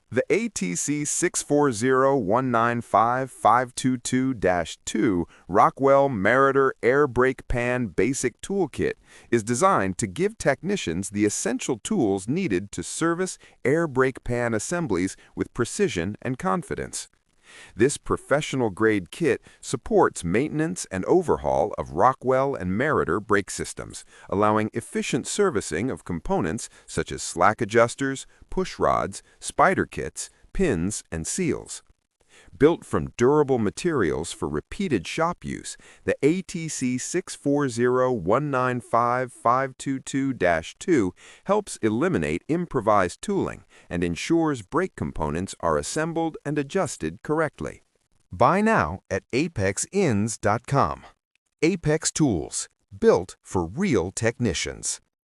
The ATC 640-195-522-2 Rockwell Meritor Air Brake Pan Basic Toolkit is designed to give technicians the essential tools needed to service air brake pan assemblies with precision and confidence. This professional-grade kit supports maintenance and overhaul of Rockwell and Meritor brake systems, allowing efficient servicing of components such as slack adjusters, push rods, spider kits, pins, and seals. Built from durable materials for repeated shop use, the ATC 640-195-522-2 helps eliminate improvised tooling and ensures brake components are assembled and adjusted correctly. Buy now at apexins.com. Apex Tools, built for real technicians.